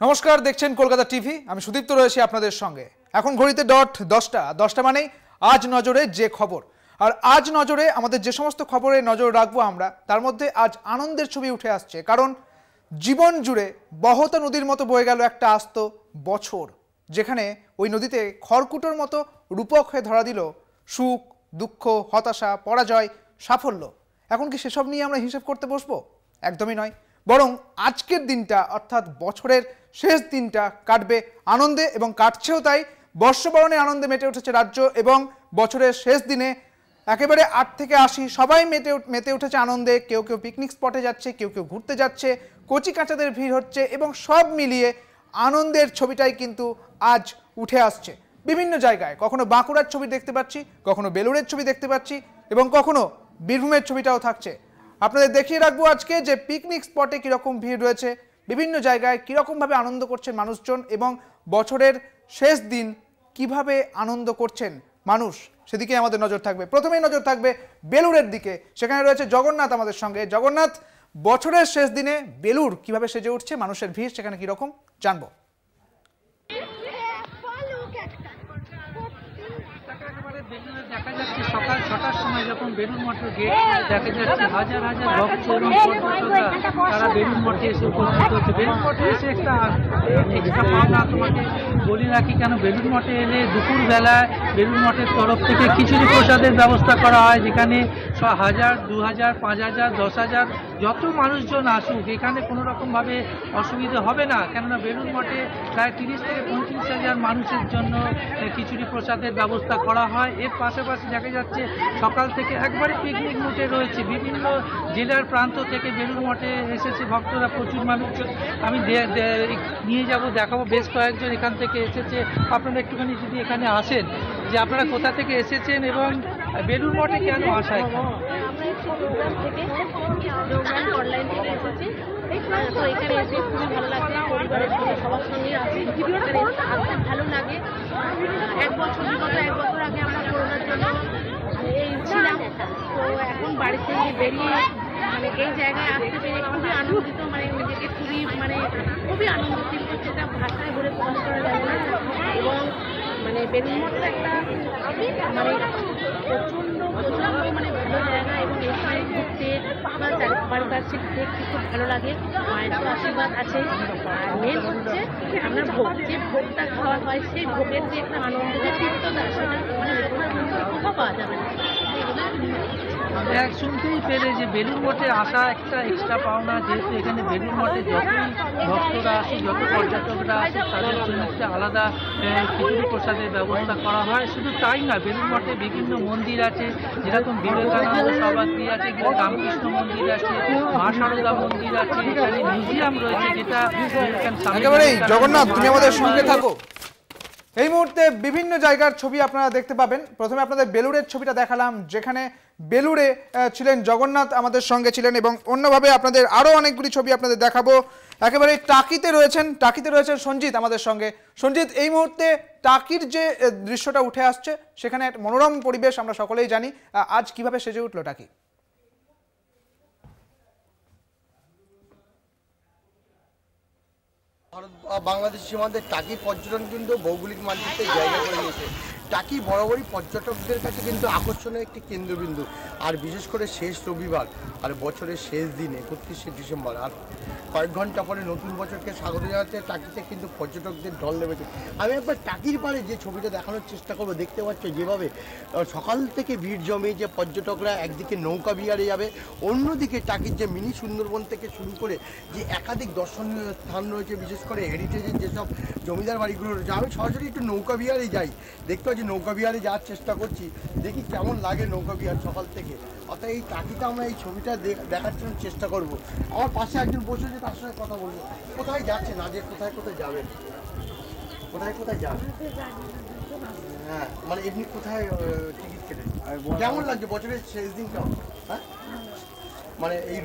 নমস্কার, দেখছেন কলকাতা টিভি। আমি সুদীপ্ত রয়েছি আপনাদের সঙ্গে। এখন ঘড়িতে ডট 10টা মানেই আজ নজরে যে খবর। আর আজ নজরে আমাদের যে সমস্ত খবরে নজর রাখবো আমরা, তার মধ্যে আজ আনন্দের ছবি উঠে আসছে। কারণ জীবন জুড়ে বহতা নদীর মতো বয়ে গেল একটা আস্ত বছর, যেখানে ওই নদীতে খড়কুটোর মতো রূপক হয়ে ধরা দিল সুখ, দুঃখ, হতাশা, পরাজয়, সাফল্য। এখন কি সেসব নিয়ে আমরা হিসেব করতে বসবো? একদমই নয়। বরং আজকের দিনটা অর্থাৎ বছরের শেষ দিনটা কাটবে আনন্দে, এবং কাটছেও তাই। বর্ষবরণে আনন্দে মেতে উঠেছে রাজ্য, এবং বছরের শেষ দিনে একেবারে 8 থেকে 80 সবাই মেতে উঠেছে আনন্দে। কেউ কেউ পিকনিক স্পটে যাচ্ছে, কেউ কেউ ঘুরতে যাচ্ছে, কচি কাঁচাদের ভিড় হচ্ছে, এবং সব মিলিয়ে আনন্দের ছবিটাই কিন্তু আজ উঠে আসছে বিভিন্ন জায়গায়। কখনো বাঁকুড়ার ছবি দেখতে পাচ্ছি, কখনো বেলুড়ের ছবি দেখতে পাচ্ছি, এবং কখনো বীরভূমের ছবিটাও থাকছে। আপনাদের দেখিয়ে রাখবো আজকে যে পিকনিক স্পটে কীরকম ভিড় রয়েছে, বিভিন্ন জায়গায় কীরকমভাবে আনন্দ করছেন মানুষজন, এবং বছরের শেষ দিন কিভাবে আনন্দ করছেন মানুষ, সেদিকে আমাদের নজর থাকবে। প্রথমেই নজর থাকবে বেলুড়ের দিকে। সেখানে রয়েছে জগন্নাথ আমাদের সঙ্গে। জগন্নাথ, বছরের শেষ দিনে বেলুড় কিভাবে সেজে উঠছে, মানুষের ভিড় সেখানে কীরকম জানবো। দেখা যাচ্ছে সকাল 6টার সময় যখন বেলুড় মঠের গেট দেখা যাচ্ছে হাজার হাজার ভক্ত এবং পর্যটকরা তারা বেলুড় মঠে এসে উপস্থিত হচ্ছে। বেলুড় মঠে এসে একটা এক্সট্রা পাওনা তোমাকে বলি রাখি, কেন বেলুড় মঠে এলে দুপুরবেলায় বেলুড় মঠের তরফ থেকে খিচুড়ি প্রসাদের ব্যবস্থা করা হয়, যেখানে 1000, 2000, 5000, 10,000 যত মানুষজন আসুক এখানে কোনো রকমভাবে অসুবিধা হবে না। কেননা বেলুড় মঠে প্রায় 30 থেকে 35,000 মানুষের জন্য খিচুড়ি প্রসাদের ব্যবস্থা করা হয়। এর পাশাপাশি দেখা যাচ্ছে সকাল থেকে একবারে পিকনিক মুডে রয়েছে। বিভিন্ন জেলার প্রান্ত থেকে বেলুড় মঠে এসেছে ভক্তরা, প্রচুর মানুষজন। আমি নিয়ে যাব, দেখাবো। বেশ কয়েকজন এখান থেকে এসেছে। আপনারা একটুখানি যদি এখানে আসেন, যে আপনারা কোথা থেকে এসেছেন এবং বেলুড় মঠে কেন আসা? অনলাইন থেকে এসেছি, তো এখানে এসে খুবই ভালো লাগছে। পরিবারের সঙ্গে সবার সঙ্গে আসি, এখানে আসতে ভালো লাগে। বিগত 1 বছর আগে আমরা করোনার জন্য এই ছিলাম, তো এখন বাড়ি থেকে বেরিয়ে এই জায়গায় আসতে পেরে খুবই আনন্দিত, নিজেকে খুবই আনন্দ ফিল করছে। এটা ভাষায় বলে প্রকাশ করা যাবে না। এবং বেলুড় মঠের একটা প্রচণ্ড ভালো জায়গা, এবং এখানে ঘুরতে আমার পারিপার্শ্বিক দেখতে খুব ভালো লাগে। মায়ের তো আশীর্বাদ আছে। আর মেন হচ্ছে আপনার ভোগ, যে ভোগটা খাওয়া হয় সেই ভোগের যে একটা আনন্দ, যে তৃপ্ততা, সেটা কোথাও পাওয়া যাবে না। শুনতেই পেলে যে বেলুড় মঠে আসা একটা এক্সট্রা পাওনা, যেহেতু এখানে বেলুড় মঠে যতই ভক্তরা আসে, যত পর্যটকরা আসে, তাদের জন্য একটা আলাদা খিচুড়ি প্রসাদের ব্যবস্থা করা হয়। শুধু তাই না, বেলুড় মঠে বিভিন্ন মন্দির আছে, যেরকম বিবেকানন্দ সভাগৃহ আছে, রামকৃষ্ণ মন্দির আছে, মা সারদা মন্দির আছে, এখানে মিউজিয়াম রয়েছে, যেটা একেবারেই। জগন্নাথ, তুমি আমাদের সঙ্গে থাকো। এই মুহূর্তে বিভিন্ন জায়গার ছবি আপনারা দেখতে পাবেন। প্রথমে আপনাদের বেলুড়ের ছবিটা দেখালাম, যেখানে বেলুড়ে ছিলেন জগন্নাথ, আমাদের সঙ্গে ছিলেন, এবং অন্যভাবে আপনাদের আরও অনেকগুলি ছবি আপনাদের দেখাবো। একেবারে টাকিতে রয়েছেন সঞ্জিত আমাদের সঙ্গে। সঞ্জিত, এই মুহূর্তে টাকির যে দৃশ্যটা উঠে আসছে, সেখানে এক মনোরম পরিবেশ, আমরা সকলেই জানি। আজ কিভাবে সেজে উঠলো টাকি? ভারত বাংলাদেশ সীমান্তে টাকি পর্যটন কিন্তু ভৌগোলিক মানচিত্রে জায়গা করে নিয়েছে। টাকি বরাবরই পর্যটকদের কাছে কিন্তু আকর্ষণীয় একটি কেন্দ্রবিন্দু, আর বিশেষ করে শেষ রবিবার আর বছরের শেষ দিন 31শে ডিসেম্বর, আর কয়েক ঘন্টা পরে নতুন বছরকে স্বাগত জানাতে টাকিতে কিন্তু পর্যটকদের ঢল নেমেছে। আমি একবার টাকির পাড়ে যে ছবিটা দেখানোর চেষ্টা করবো। দেখতে পাচ্ছ যেভাবে সকাল থেকে ভিড় জমে, যে পর্যটকরা একদিকে নৌকা বিহারে যাবে, অন্যদিকে টাকির যে মিনি সুন্দরবন থেকে শুরু করে যে একাধিক দর্শনীয় স্থান রয়েছে, বিশেষ করে হেরিটেজের যেসব জমিদার বাড়িগুলো রয়েছে। আমি সরাসরি একটু নৌকা বিহারে যাই, দেখতে পাচ্ছি নৌকা বিহারে যাওয়ার চেষ্টা করছি, দেখি কেমন লাগে নৌকা বিহার সকাল থেকে। অর্থাৎ এই টাকিতে আমরা এই ছবিটা দেখার জন্য চেষ্টা করব। আমার পাশে একজন বসেছে, তার সঙ্গে কথা বলবো। কোথায় যাচ্ছে না, যে কোথায় কোথায় যাবেন, কোথায় যাবেন? হ্যাঁ, এমনি কোথায় টিকিট কেটে কেমন লাগছে বছরের শেষ দিন কেমন? হ্যাঁ, এই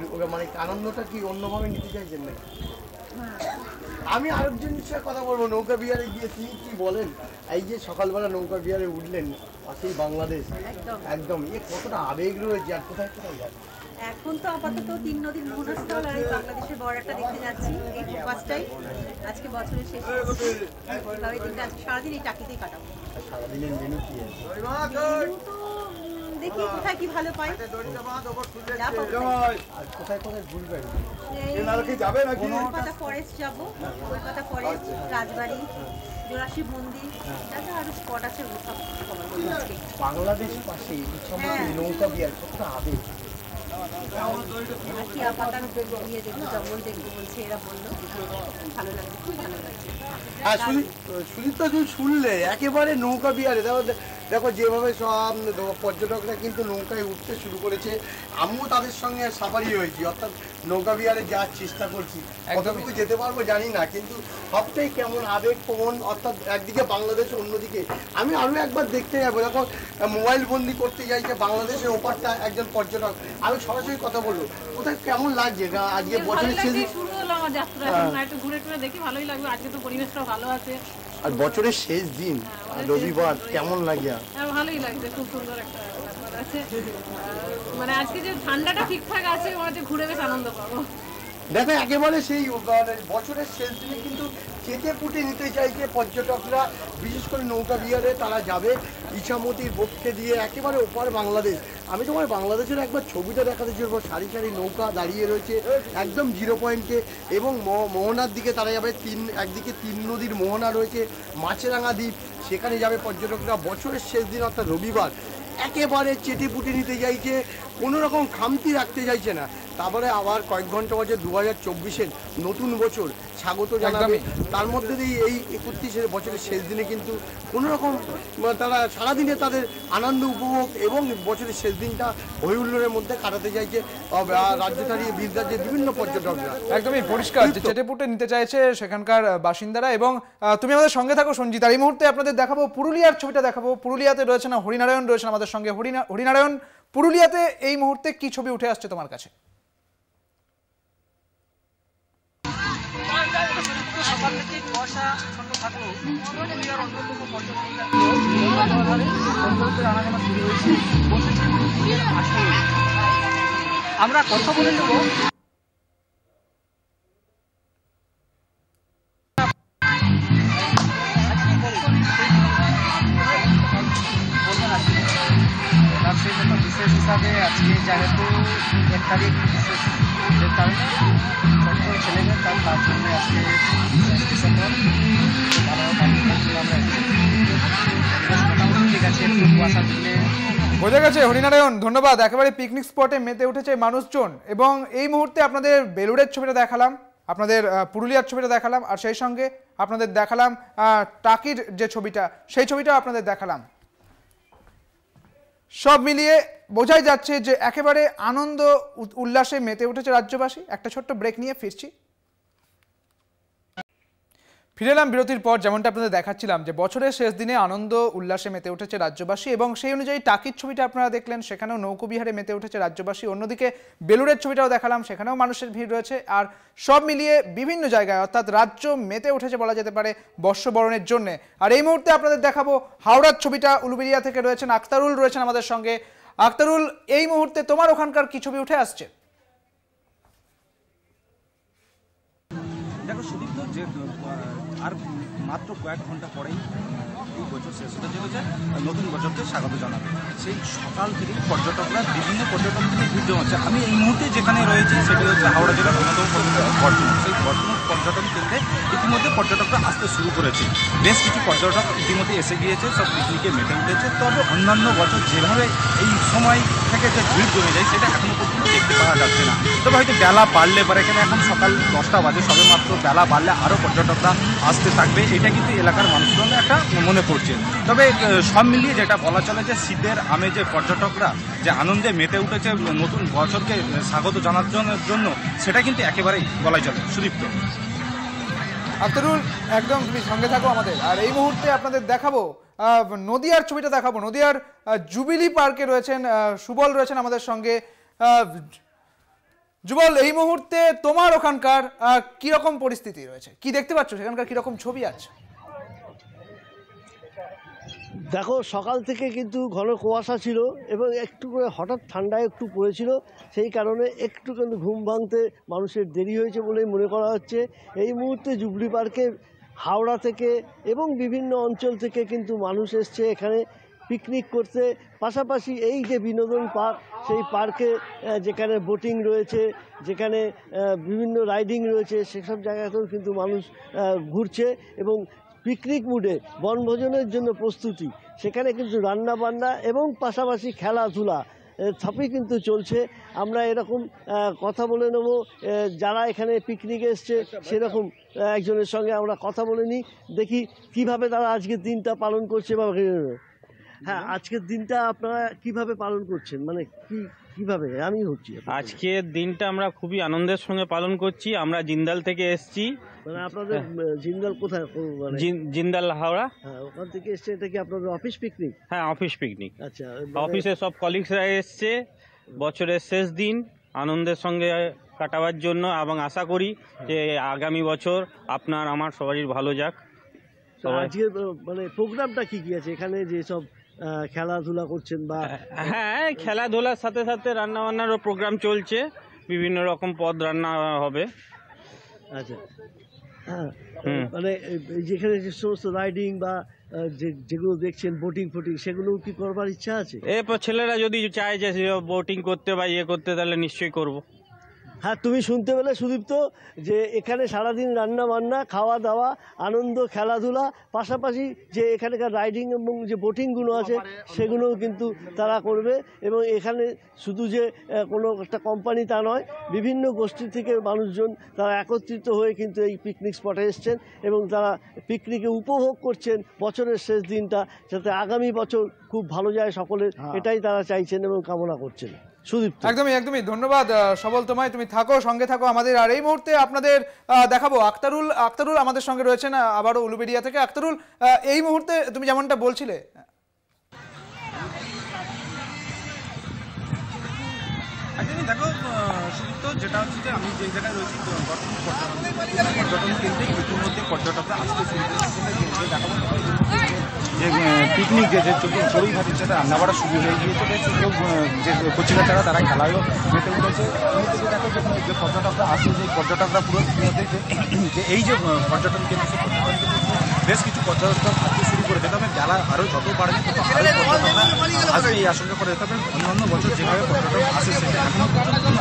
আনন্দটা কি অন্যভাবে নিতে চাইছেন না? আমি আরেকজনের সাথে কথা বলবো। নৌকা বিহারে গিয়ে তিনি কি বলেন? এই যে সকালবেলা নৌকা বিহারে উঠলেন, পাশেই বাংলাদেশ, একদম কতটা আবেগ রয়েছে, আর কোথায় কোথায় যাবে? এখন তো আপাতত 3 নদীর মোহনাস্থল আর বাংলাদেশের বর্ডারটা দেখতে যাচ্ছি, এই ফার্স্ট টাইম। আজকে বছরের শেষ এভাবে দিনটা আজকে সারাদিন এই টাকিতেই কাটাবো। সারাদিনের মেনু কি আছে? মেনু তো দেখি কোথায় কি ভালো পাই, যা পাবো তাই। আর কোথায় কোথায় ঘুরবেন? কলকাতা ফরেস্ট যাবো, কলকাতা ফরেস্ট, রাজবাড়ি, জোড়াশি মন্দির, যাতে আরো স্পট আছে ওসব কভার করবো আজকে। বাংলাদেশ পাশে ইচ্ছামতি নৌকা বিহার কতটা আবেগ। আর টিয়া পাতার ইয়ে দেখবো, জঙ্গল দেখবো বলছে, এরা বললো ভালো লাগবে, খুব ভালো লাগছে। হ্যাঁ সুদীপ্ত, তুমি শুনলে একেবারে নৌকা বিহারে দেখো যেভাবে সব পর্যটকরা কিন্তু নৌকায় উঠতে শুরু করেছে, আমিও তাদের সঙ্গে সাফারি হয়েছি, অর্থাৎ নৌকা বিহারে যাওয়ার চেষ্টা করছি। কতটুকু যেতে পারবো জানি না, কিন্তু সবটাই কেমন আবেগপ্রবণ, অর্থাৎ একদিকে বাংলাদেশ, অন্যদিকে আমি আরও একবার দেখতে যাবো। দেখো মোবাইল বন্দি করতে চাইছে বাংলাদেশের ওপারটা একজন পর্যটক, আমি সরাসরি কথা বলবো, কোথায় কেমন লাগছে আজকে বছরের শেষ শুরু হলো আমার যাত্রা, একটু ঘুরে টুরে দেখি, ভালোই লাগবে। আজকে তো পরিবেশটাও ভালো আছে, আর বছরের শেষ দিন রবিবার, কেমন লাগে? ভালোই লাগছে, খুব সুন্দর একটা ব্যাপার আছে। মানে আজকে যে ঠান্ডাটা ঠিকঠাক আছে, ওতে ঘুরে বেশ আনন্দ পাবো। দেখো একেবারে সেই বছরের শেষ দিনে কিন্তু চেটে পুটে নিতে চাইছে পর্যটকরা, বিশেষ করে নৌকা বিহারে তারা যাবে ইছামতির বক্ষে দিয়ে একেবারে ওপার বাংলাদেশ। আমি তোমার বাংলাদেশের একবার ছবিটা দেখাতে চাইবো, সারি সারি নৌকা দাঁড়িয়ে রয়েছে একদম জিরো পয়েন্টে, এবং মোহনার দিকে তারা যাবে, একদিকে 3 নদীর মোহনা রয়েছে, মাছেরাঙা দ্বীপ, সেখানে যাবে পর্যটকরা বছরের শেষ দিন অর্থাৎ রবিবার। একেবারে চেটে পুটে নিতে চাইছে, কোনো রকম খামতি রাখতে চাইছে না। তারপরে আবার কয়েক ঘন্টা বাজে 2024-এর নতুন বছর স্বাগত জানাবে, তার মধ্যে দিয়ে এই 31 বছরের শেষ দিনে কিন্তু কোনো রকম তারা সারাদিনে তাদের আনন্দ উপভোগ এবং বছরের শেষ দিনটা হই হুল্লোড়ের মধ্যে কাটাতে চাইছে রাজ্য ছাড়িয়ে রাজ্যের বিভিন্ন পর্যটকরা। একদমই পরিষ্কার যে চেটেপুটে নিতে চাইছে সেখানকার বাসিন্দারা। এবং তুমি আমাদের সঙ্গে থাকো সঞ্জিত, আর এই মুহূর্তে আপনাদের দেখাবো পুরুলিয়ার ছবিটা দেখাবো। পুরুলিয়াতে রয়েছে না হরিনারায়ণ, রয়েছেন আমাদের সঙ্গে। হরিনারায়ণ, পুরুলিয়াতে এই মুহূর্তে কি ছবি উঠে আসছে তোমার কাছে? সকাল থেকে কুয়াশা ছন্ন থাকলেও পুরুলিয়ার অন্যতম পর্যটন কেন্দ্র আনাগোনা শুরু হয়েছে, বসেছে পুরুলিয়ার পাশে। আমরা কথা বলে নেব বিশেষ হিসাবে আজকে যেহেতু 1 তারিখ বিশেষ কারণে ছোট্ট ছেলেমেয়ে তার জন্য আজকে ডিসেম্বর মোটামুটি ঠিক আছে, একটু কুয়াশা দিলে বোঝা গেছে। হরিনারায়ণ, ধন্যবাদ। একেবারে পিকনিক স্পটে মেতে উঠেছে মানুষজন। এবং এই মুহূর্তে আপনাদের বেলুড়ের ছবিটা দেখালাম, আপনাদের পুরুলিয়ার ছবিটা দেখালাম, আর সেই সঙ্গে আপনাদের দেখালাম টাকির যে ছবিটা, সেই ছবিটা আপনাদের দেখালাম। সব মিলিয়ে বোঝাই যাচ্ছে যে একেবারে আনন্দ উল্লাসে মেতে উঠেছে রাজ্যবাসী। একটা ছোট্ট ব্রেক নিয়ে ফিরছি। ফিরে এলাম বিরতির পর। যেমনটা আপনাদের দেখাচ্ছিলাম যে বছরের শেষ দিনে আনন্দ উল্লাসে মেতে উঠেছে রাজ্যবাসী, এবং সেই অনুযায়ী টাকির ছবিটা আপনারা দেখলেন, সেখানেও নৌকোবিহারে মেতে উঠেছে রাজ্যবাসী। অন্যদিকে বেলুড়ের ছবিটাও দেখালাম, সেখানেও মানুষের ভিড় রয়েছে। আর সব মিলিয়ে বিভিন্ন জায়গায় অর্থাৎ রাজ্য মেতে উঠেছে বলা যেতে পারে বর্ষবরণের জন্য। আর এই মুহূর্তে আপনাদের দেখাবো হাওড়ার ছবিটা। উলুবেড়িয়া থেকে রয়েছেন আক্তারুল, রয়েছেন আমাদের সঙ্গে। আক্তারুল, এই মুহূর্তে তোমার ওখানকার কি ছবি উঠে আসছে? দেখো সুদীপ্ত, যে আর মাত্র কয়েক ঘন্টা পরেই এই বছর শেষ হতে চলেছে, নতুন বছরকে স্বাগত জানাবে। সেই সকাল থেকেই পর্যটকরা বিভিন্ন পর্যটক থেকে ভিড় জমাচ্ছে। আমি এই মুহূর্তে যেখানে রয়েছি সেটি হচ্ছে হাওড়া জেলার অন্যতম পর্যটন বর্ধমান। সেই বর্ধমান পর্যটন কেন্দ্রে ইতিমধ্যে পর্যটকরা আসতে শুরু করেছে। বেশ কিছু পর্যটক ইতিমধ্যে এসে গিয়েছে, সব পিকনিকে মেতে উঠেছে। তবে অন্যান্য বছর যেভাবে এই সময় থেকে যে ভিড় জমে যায় সেটা এখনো পর্যন্ত দেখতে পাওয়া যাচ্ছে না। তবে হয়তো বেলা বাড়লে পরে, এখানে এখন সকাল 10টা বাজে, সবে মাত্র বেলা বাড়লে আরও পর্যটকরা আসতে থাকবে, এটা কিন্তু এলাকার মানুষজন একটা মনে করছে। তবে সব মিলিয়ে যেটা বলা চলে যে শীতের আমেজে পর্যটকরা যে আনন্দে মেতে উঠেছে নতুন বছরকে স্বাগত জানানোর জন্য, সেটা কিন্তু একেবারেই বলাই চলে। সুদীপ্ত, আক্তারুল, একদম তুমি সঙ্গে থাকো আমাদের। আর এই মুহূর্তে আপনাদের দেখাবো নদিয়ার ছবিটা দেখাবো। নদিয়ার জুবিলি পার্কে রয়েছেন সুবল, রয়েছেন আমাদের সঙ্গে। যুবল, এই মুহূর্তে তোমার ওখানকার কিরকম পরিস্থিতি রয়েছে, কি দেখতে পাচ্ছ, সেখানকার কিরকম ছবি আছে? দেখো সকাল থেকে কিন্তু ঘন কুয়াশা ছিল এবং একটু করে হঠাৎ ঠান্ডা একটু পড়েছিল, সেই কারণে একটু কিন্তু ঘুম ভাঙতে মানুষের দেরি হয়েছে বলেই মনে করা হচ্ছে। এই মুহূর্তে জুবলি পার্কে হাওড়া থেকে এবং বিভিন্ন অঞ্চল থেকে কিন্তু মানুষ এসছে এখানে পিকনিক করতে। পাশাপাশি এই যে বিনোদন পার্ক, সেই পার্কে যেখানে বোটিং রয়েছে, যেখানে বিভিন্ন রাইডিং রয়েছে, সেসব জায়গাতেও কিন্তু মানুষ ঘুরছে এবং পিকনিক মুডে বনভোজনের জন্য প্রস্তুতি। সেখানে কিন্তু রান্না বান্না এবং পাশাপাশি খেলাধুলা সবই কিন্তু চলছে। আমরা এরকম কথা বলে নেব যারা এখানে পিকনিকে এসছে, সেরকম একজনের সঙ্গে আমরা কথা বলে নিই, দেখি কিভাবে তারা আজকের দিনটা পালন করছে। বা হ্যাঁ, আজকের দিনটা আপনারা কিভাবে পালন করছেন, মানে কিভাবে? আমি হচ্ছি আজকের দিনটা আমরা খুবই আনন্দের সঙ্গে পালন করছি। আমরা জিন্দাল থেকে এসেছি। মানে আপনাদের জিন্দাল কোথায়? জিন্দাল হাওড়া। হ্যাঁ, ওখান থেকে এসছে। এটা কি আপনাদের অফিস পিকনিক? হ্যাঁ, অফিস পিকনিক। আচ্ছা, অফিসের সব কলিগসরা এসছে বছরের শেষ দিন আনন্দের সঙ্গে কাটাবার জন্য, এবং আশা করি যে আগামী বছর আপনার আমার সবারই ভালো যাক। আজকে মানে প্রোগ্রামটা কি কি আছে এখানে, যে সব খেলাধুলা করছেন? বা হ্যাঁ, খেলাধুলার সাথে সাথে রান্না বান্নারও প্রোগ্রাম চলছে, বিভিন্ন রকম পদ রান্না হবে। আচ্ছা, হ্যাঁ, মানে যেখানে যে সমস্ত রাইডিং বা যেগুলো দেখছেন বোটিং ফোটিং, সেগুলো কি করবার ইচ্ছা আছে? এরপর ছেলেরা যদি চায় যে বোটিং করতে বা ইয়ে করতে, তাহলে নিশ্চয়ই করব। হ্যাঁ, তুমি শুনতে পেলে সুদীপ্ত, যে এখানে সারাদিন রান্না বান্না, খাওয়া দাওয়া, আনন্দ, খেলাধুলা, পাশাপাশি যে এখানকার রাইডিং এবং যে বোটিংগুলো আছে সেগুলোও কিন্তু তারা করবে। এবং এখানে শুধু যে কোনো একটা কোম্পানি তা নয়, বিভিন্ন গোষ্ঠী থেকে মানুষজন তারা একত্রিত হয়ে কিন্তু এই পিকনিক স্পটে এসছেন এবং তারা পিকনিকে উপভোগ করছেন বছরের শেষ দিনটা, যাতে আগামী বছর খুব ভালো যায় সকলের, এটাই তারা চাইছেন এবং কামনা করছেন। একদমই ধন্যবাদ সবল তোমায়, তুমি থাকো, সঙ্গে থাকো আমাদের। আর এই মুহূর্তে আপনাদের দেখাবো আক্তারুল আমাদের সঙ্গে রয়েছেন আবারও উলুবেড়িয়া থেকে। আক্তারুল, এই মুহূর্তে তুমি যেমনটা বলছিলে, দেখো সুদীপ্ত, যেটা হচ্ছে যে আমি যে জায়গায় রয়েছি পর্যটন কেন্দ্রে ইতিমধ্যে পর্যটকরা আসতে শুরু করেছে। দেখাবো যে পিকনিক যে চড়ুই ভাতির সাথে রান্না বাড়া শুরু হয়ে গিয়েছে, যে কচি বাচ্চারা তারা খেলায়ও মেতে উঠেছে। দেখো যে পর্যটকরা আসছে, যে পর্যটকরা পুরো যে এই যে পর্যটন কেন্দ্র, সে পর্যটন কেন্দ্র বেশ কিছু পর্যটক থাকতে শুরু করেছে। তবে বেলা আরও যত বাড়বে তত আরও পর্যটকরা আসবে এই আশঙ্কা করে। তবে অন্যান্য বছর যেভাবে পর্যটক আসে সেটা এখনও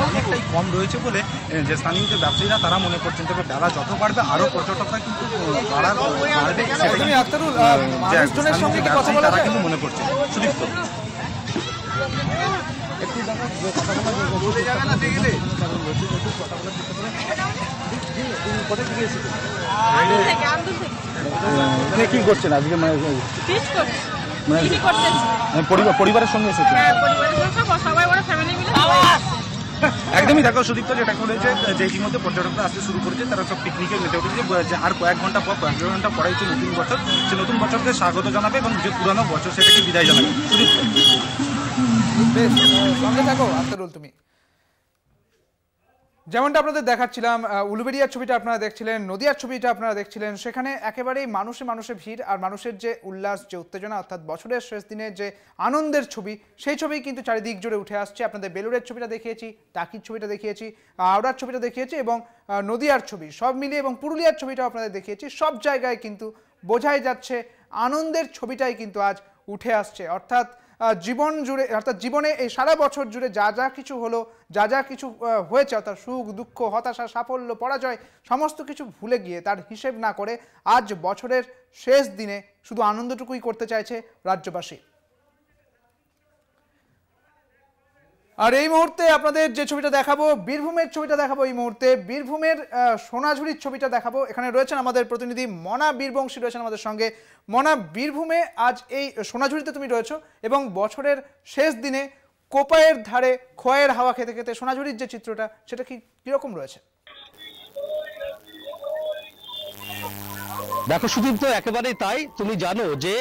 অনেকটাই কম রয়েছে বলে যে স্থানীয় যে ব্যবসায়ীরা তারা মনে করছেন। তবে বেলা যত বাড়বে আরও পর্যটকরা কিন্তু বাড়বে, তারা কিন্তু মনে করছে। সুদীপ্ত, একটু মানে কি করছেন আজকে? পরিবারের সঙ্গে এসেছে? একদমই। দেখো সুদীপ্ত, যেটা করেছে যে ইতিমধ্যে পর্যটকরা আসতে শুরু করেছে, তারা সব পিকনিকে মেতে উঠেছে। যে আর কয়েক ঘন্টা পরে হচ্ছে নতুন বছর, সে নতুন বছরকে স্বাগত জানাবে এবং যে পুরানো বছর সেটাকে বিদায় জানাবে। সুদীপ্ত, সঙ্গে থাকো আক্তারুল তুমি। যেমনটা আপনাদের দেখাচ্ছিলাম, উলুবেড়িয়ার ছবিটা আপনারা দেখছিলেন, নদিয়ার ছবিটা আপনারা দেখছিলেন, সেখানে একেবারেই মানুষে ভিড়, আর মানুষের যে উল্লাস, যে উত্তেজনা, অর্থাৎ বছরের শেষ দিনে যে আনন্দের ছবি, সেই ছবি কিন্তু চারিদিক জুড়ে উঠে আসছে। আপনাদের বেলুড়ের ছবিটা দেখিয়েছি, টাকির ছবিটা দেখিয়েছি, হাওড়ার ছবিটা দেখিয়েছি এবং নদিয়ার ছবি সব মিলিয়ে, এবং পুরুলিয়ার ছবিটাও আপনাদের দেখিয়েছি। সব জায়গায় কিন্তু বোঝাই যাচ্ছে আনন্দের ছবিটাই কিন্তু আজ উঠে আসছে। অর্থাৎ জীবন জুড়ে, অর্থাৎ জীবনে এই সারা বছর জুড়ে যা কিছু হলো, যা কিছু হয়েছে, অর্থাৎ সুখ দুঃখ, হতাশা, সাফল্য, পরাজয়, সমস্ত কিছু ভুলে গিয়ে, তার হিসেব না করে আজ বছরের শেষ দিনে শুধু আনন্দটুকুই করতে চাইছে রাজ্যবাসী। আর এই মুহূর্তে আপনাদের যে ছবিটা দেখাবো, বীরভূমের ছবিটা দেখাবো। এই মুহূর্তে বীরভূমের সোনাঝুরির ছবিটা দেখাবো। এখানে রয়েছেন আমাদের প্রতিনিধি মনা বীরবংশী, রয়েছেন আমাদের সঙ্গে। মনা, বীরভূমে আজ এই সোনাঝুরিতে তুমি রয়েছো এবং বছরের শেষ দিনে কোপাইয়ের ধারে খোয়ের হাওয়া খেতে খেতে সোনাঝুরির যে চিত্রটা, সেটা কিরকম রয়েছে? দেখো সুদীপ্ত, একেবারেই তাই। তুমি জানো যে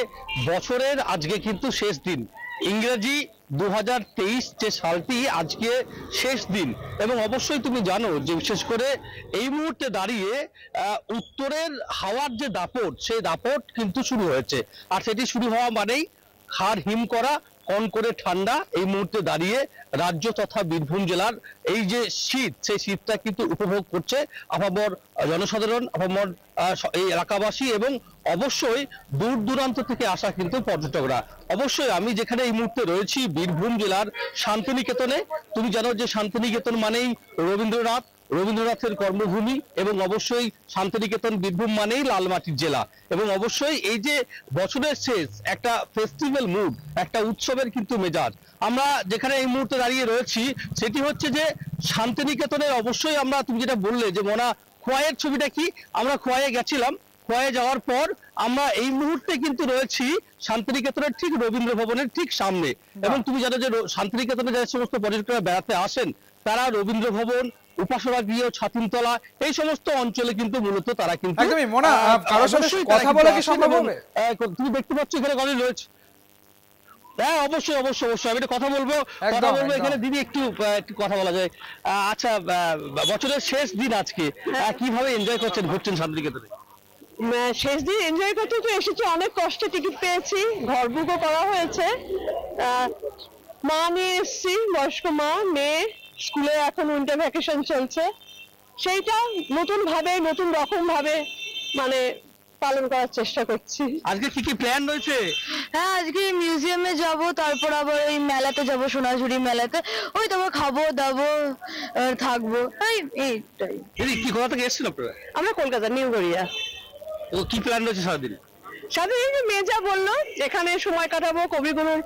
বছরের আজকে কিন্তু শেষ দিন, ইংরেজি 2023 যে সালটি আজকে শেষ দিন, এবং অবশ্যই তুমি জানো যে বিশেষ করে এই মুহূর্তে দাঁড়িয়ে উত্তরের হাওয়ার যে দাপট, সেই দাপট কিন্তু শুরু হয়েছে। আর সেটি শুরু হওয়া মানেই হাড় হিম করা কনকনে ঠান্ডা এই মুহূর্তে দাঁড়িয়ে রাজ্য তথা বীরভূম জেলার এই যে শীত, সেই শীতটা কিন্তু উপভোগ করছে আপামর জনসাধারণ, আপামর এই এলাকাবাসী এবং অবশ্যই দূর দূরান্ত থেকে আসা কিন্তু পর্যটকরা। অবশ্যই আমি যেখানে এই মুহূর্তে রয়েছি বীরভূম জেলার শান্তিনিকেতনে। তুমি জানো যে শান্তিনিকেতন মানেই রবীন্দ্রনাথের কর্মভূমি, এবং অবশ্যই শান্তিনিকেতন বীরভূম মানেই লাল মাটির জেলা। এবং অবশ্যই এই যে বছরের শেষ একটা ফেস্টিভ্যাল মুড, একটা উৎসবের কিন্তু মেজাজ। আমরা যেখানে এই মুহূর্তে দাঁড়িয়ে রয়েছি সেটি হচ্ছে যে শান্তিনিকেতনের, অবশ্যই আমরা, তুমি যেটা বললে যে মনা খোয়াইয়ের ছবিটা কি, আমরা খোয়াইয়ে গেছিলাম। খোয়াইয়ে যাওয়ার পর আমরা এই মুহূর্তে কিন্তু রয়েছি শান্তিনিকেতনের ঠিক রবীন্দ্র ভবনের ঠিক সামনে। এবং তুমি জানো যে শান্তিনিকেতনে যে সমস্ত পর্যটকরা বেড়াতে আসেন তারা রবীন্দ্র ভবন, উপাসনা গৃহ, ছাতিমতলা এই সমস্ত অঞ্চলে কিন্তু মূলত তারা কিন্তু একদমই মনা কারোর সাথে কথা বলা কি সম্ভব হবে? তুমি দেখতে পাচ্ছ এখানে গাড়ি রয়েছে। হ্যাঁ, অবশ্যই অবশ্যই অবশ্যই আমি একটা কথা বলবো এখানে দিদি, একটু কথা বলা যায়। আচ্ছা, বছরের শেষ দিন আজকে কিভাবে এনজয় করছেন, ঘুরছেন শান্তিনিকেতনে? শেষ দিন এনজয় করতে তো এসেছি, অনেক কষ্টে টিকিট পেয়েছি, ঘর বুকও করা হয়েছে, মা নিয়ে এসেছি, বয়স্ক মা, মেয়ে স্কুলে এখন উইন্টার ভ্যাকেশন চলছে, সেইটা নতুন রকম ভাবে মানে পালন করার চেষ্টা করছি। আজকে কি কি প্ল্যান রয়েছে? হ্যাঁ, আজকে মিউজিয়ামে যাব, তারপর আবার ওই মেলাতে যাব, সোনাঝুরি মেলাতে, ওই তারপর খাবো দাবো থাকবো, এইটাই। কি কোথা থেকে এসেছিল আপনারা? আমরা কলকাতা, নিউ গড়িয়া। ও কি প্ল্যান রয়েছে সারাদিন? সারাদিন মেয়ে যা বললো যেখানে সময় কাটাবো, কবিগুলোর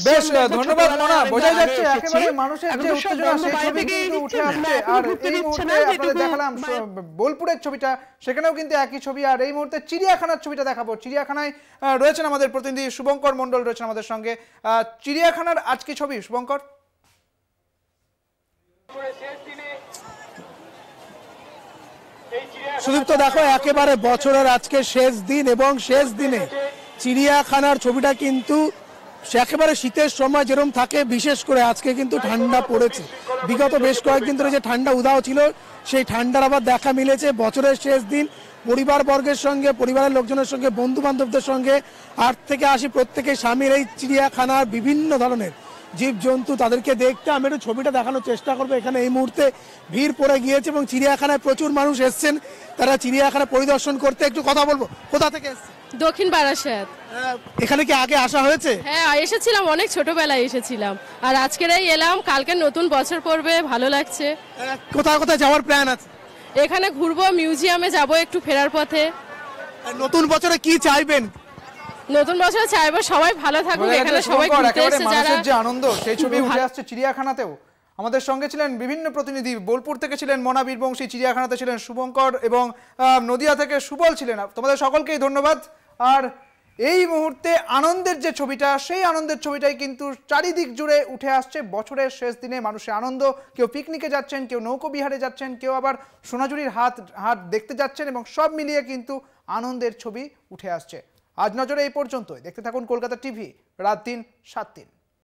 বেশ ধন্যবাদ মনা। বোঝা যাচ্ছে একেবারে মানুষের যে উত্তেজনা সেই ছবি কিন্তু উঠে আসছে। আর এই মুহূর্তে আপনাদের দেখালাম বোলপুরের ছবিটা, সেখানেও কিন্তু একই ছবি। আর এই মুহূর্তে চিড়িয়াখানার ছবিটা দেখাবো। চিড়িয়াখানায় রয়েছেন আমাদের প্রতিনিধি শুভঙ্কর মণ্ডল, রয়েছেন আমাদের সঙ্গে। চিড়িয়াখানার আজকে ছবি, শুভঙ্কর। সুদীপ্ত, দেখো একেবারে বছরের আজকে শেষ দিন, এবং শেষ দিনে চিড়িয়াখানার ছবিটা কিন্তু একেবারে শীতের সময় যেরকম থাকে, বিশেষ করে আজকে কিন্তু ঠান্ডা পড়েছে। বিগত বেশ কয়েকদিন ধরে যে ঠান্ডা উদাও ছিল, সেই ঠান্ডার আবার দেখা মিলেছে। বছরের শেষ দিন পরিবারবর্গের সঙ্গে, পরিবারের লোকজনের সঙ্গে, বন্ধু বান্ধবদের সঙ্গে 8 থেকে 80 প্রত্যেকে সামিল এই চিড়িয়াখানার বিভিন্ন ধরনের জীবজন্তু, তাদেরকে দেখতে আমি একটু ছবিটা দেখানোর চেষ্টা করবো। এখানে এই মুহূর্তে ভিড় পড়ে গিয়েছে এবং চিড়িয়াখানায় প্রচুর মানুষ এসছেন, তারা চিড়িয়াখানা পরিদর্শন করতে। একটু কথা বলবো, কোথা থেকে এসছেন? দক্ষিণ বারাসাত। এখানে কি আগে আসা হয়েছে? হ্যাঁ, এসেছিলাম, অনেক ছোটবেলায় এসেছিলাম, আর আজকেরাই এলাম। কালকে নতুন বছর পড়বে, ভালো লাগছে। কোথায় কোথায় যাওয়ার প্ল্যান আছে? এখানে ঘুরবো, মিউজিয়ামে যাব একটু ফেরার পথে। নতুন বছরে কি চাইবেন? নতুন বছরে চাইবো সবাই ভালো থাকুক, এখানে সবাই ঘুরতে এসেছে যারা। যে আনন্দ, সেই ছবি উঠে আসছে চিড়িয়াখানাতেও। আমাদের সঙ্গে ছিলেন বিভিন্ন প্রতিনিধি, বোলপুর থেকে ছিলেন মনা বীরবংশী, চিড়িয়াখানাতে ছিলেন শুভঙ্কর, এবং নদিয়া থেকে সুবল ছিলেন। তোমাদের সকলকেই ধন্যবাদ। আর এই মুহূর্তে আনন্দের যে ছবিটা, সেই আনন্দের ছবিটাই কিন্তু চারিদিক জুড়ে উঠে আসছে। বছরের শেষ দিনে মানুষের আনন্দ, কেউ পিকনিকে যাচ্ছেন, কেউ নৌকো বিহারে যাচ্ছেন, কেউ আবার সোনাঝুরির হাট দেখতে যাচ্ছেন, এবং সব মিলিয়ে কিন্তু আনন্দের ছবি উঠে আসছে। আজ নজরে এই পর্যন্তই। দেখতে থাকুন কলকাতা টিভি, রাত 3, 7 দিন।